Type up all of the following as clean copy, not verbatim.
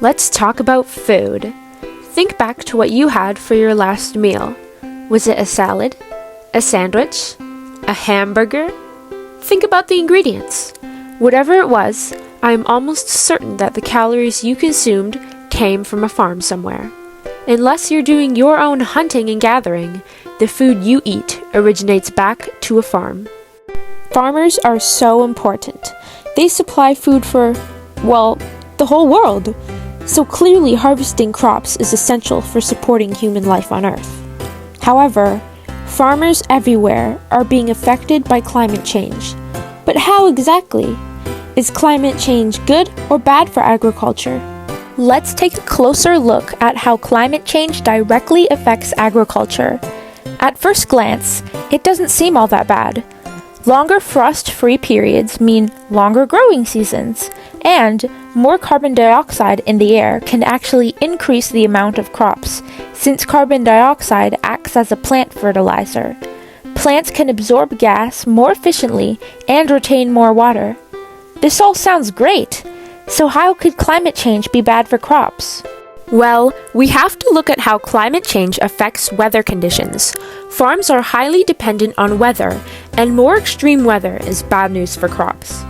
Let's talk about food. Think back to what you had for your last meal. Was it a salad? A sandwich? A hamburger? Think about the ingredients. Whatever it was, I am almost certain that the calories you consumed came from a farm somewhere. Unless you're doing your own hunting and gathering, the food you eat originates back to a farm. Farmers are so important. They supply food for, well, the whole world. So clearly harvesting crops is essential for supporting human life on Earth. However, farmers everywhere are being affected by climate change. But how exactly? Is climate change good or bad for agriculture? Let's take a closer look at how climate change directly affects agriculture. At first glance, it doesn't seem all that bad. Longer frost-free periods mean longer growing seasons, and more carbon dioxide in the air can actually increase the amount of crops, since carbon dioxide acts as a plant fertilizer. Plants can absorb gas more efficiently and retain more water. This all sounds great. So how could climate change be bad for crops? Well, we have to look at how climate change affects weather conditions. Farms are highly dependent on weather, and more extreme weather is bad news for crops.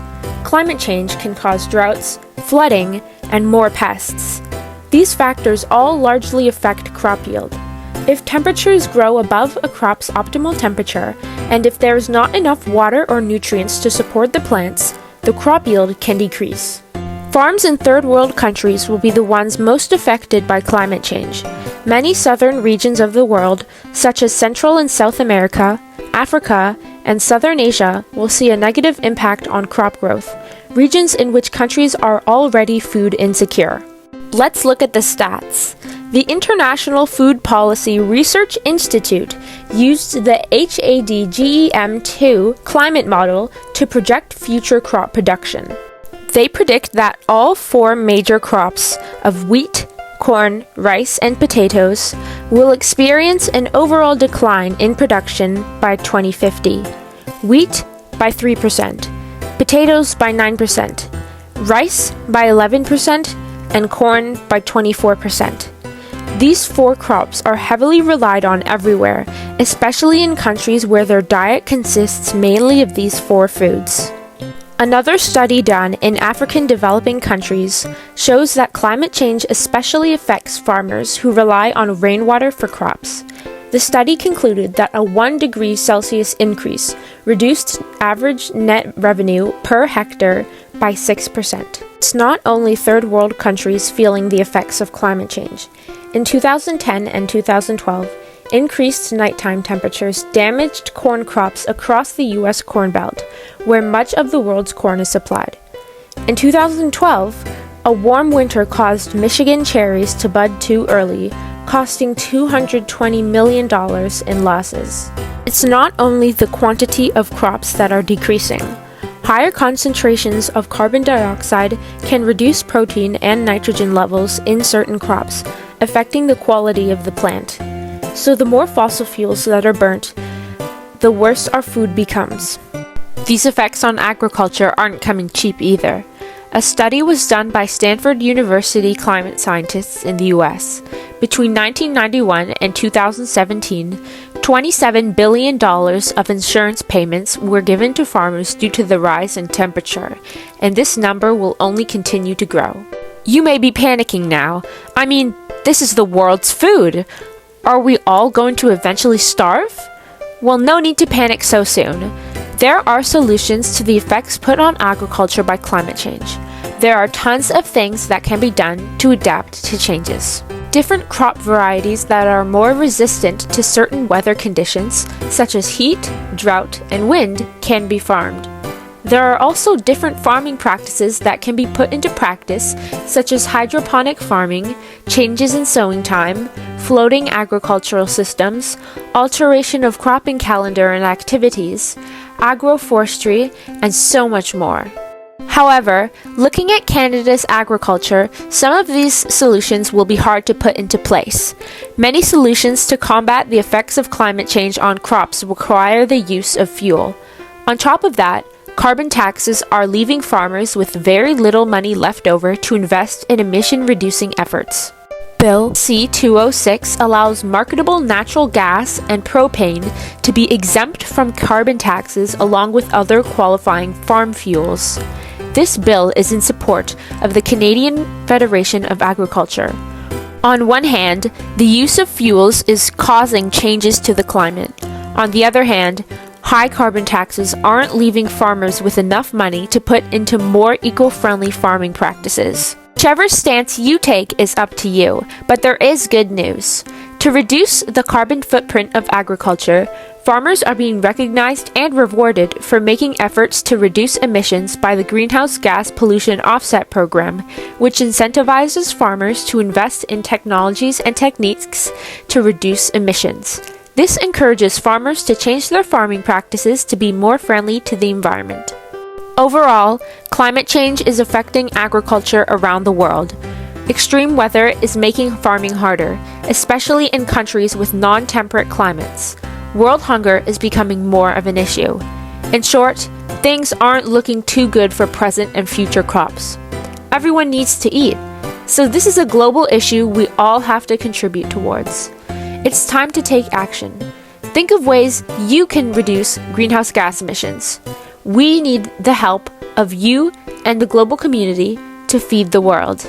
Climate change can cause droughts, flooding, and more pests. These factors all largely affect crop yield. If temperatures grow above a crop's optimal temperature, and if there is not enough water or nutrients to support the plants, the crop yield can decrease. Farms in third world countries will be the ones most affected by climate change. Many southern regions of the world, such as Central and South America, Africa, and Southern Asia, will see a negative impact on crop growth, regions in which countries are already food insecure. Let's look at the stats. The International Food Policy Research Institute used the HADGEM2 climate model to project future crop production. They predict that all four major crops of wheat, corn, rice, and potatoes will experience an overall decline in production by 2050. Wheat by 3%, potatoes by 9%, rice by 11%, and corn by 24%. These four crops are heavily relied on everywhere, especially in countries where their diet consists mainly of these four foods. Another study done in African developing countries shows that climate change especially affects farmers who rely on rainwater for crops. The study concluded that a 1 degree Celsius increase reduced average net revenue per hectare by 6%. It's not only third world countries feeling the effects of climate change. In 2010 and 2012, increased nighttime temperatures damaged corn crops across the U.S. Corn Belt, where much of the world's corn is supplied. In 2012, a warm winter caused Michigan cherries to bud too early, costing $220 million in losses. It's not only the quantity of crops that are decreasing. Higher concentrations of carbon dioxide can reduce protein and nitrogen levels in certain crops, affecting the quality of the plant. So the more fossil fuels that are burnt, the worse our food becomes. These effects on agriculture aren't coming cheap either. A study was done by Stanford University climate scientists in the US. Between 1991 and 2017, $27 billion of insurance payments were given to farmers due to the rise in temperature, and this number will only continue to grow. You may be panicking now. I mean, this is the world's food. Are we all going to eventually starve? Well, no need to panic so soon. There are solutions to the effects put on agriculture by climate change. There are tons of things that can be done to adapt to changes. Different crop varieties that are more resistant to certain weather conditions, such as heat, drought, and wind, can be farmed. There are also different farming practices that can be put into practice, such as hydroponic farming, changes in sowing time, floating agricultural systems, alteration of cropping calendar and activities, agroforestry, and so much more. However, looking at Canada's agriculture, some of these solutions will be hard to put into place. Many solutions to combat the effects of climate change on crops require the use of fuel. On top of that, carbon taxes are leaving farmers with very little money left over to invest in emission-reducing efforts. Bill C-206 allows marketable natural gas and propane to be exempt from carbon taxes along with other qualifying farm fuels. This bill is in support of the Canadian Federation of Agriculture. On one hand, the use of fuels is causing changes to the climate. On the other hand, high carbon taxes aren't leaving farmers with enough money to put into more eco-friendly farming practices. Whichever stance you take is up to you, but there is good news. To reduce the carbon footprint of agriculture, farmers are being recognized and rewarded for making efforts to reduce emissions by the Greenhouse Gas Pollution Offset Program, which incentivizes farmers to invest in technologies and techniques to reduce emissions. This encourages farmers to change their farming practices to be more friendly to the environment. Overall, climate change is affecting agriculture around the world. Extreme weather is making farming harder, especially in countries with non-temperate climates. World hunger is becoming more of an issue. In short, things aren't looking too good for present and future crops. Everyone needs to eat, so this is a global issue we all have to contribute towards. It's time to take action. Think of ways you can reduce greenhouse gas emissions. We need the help of you and the global community to feed the world.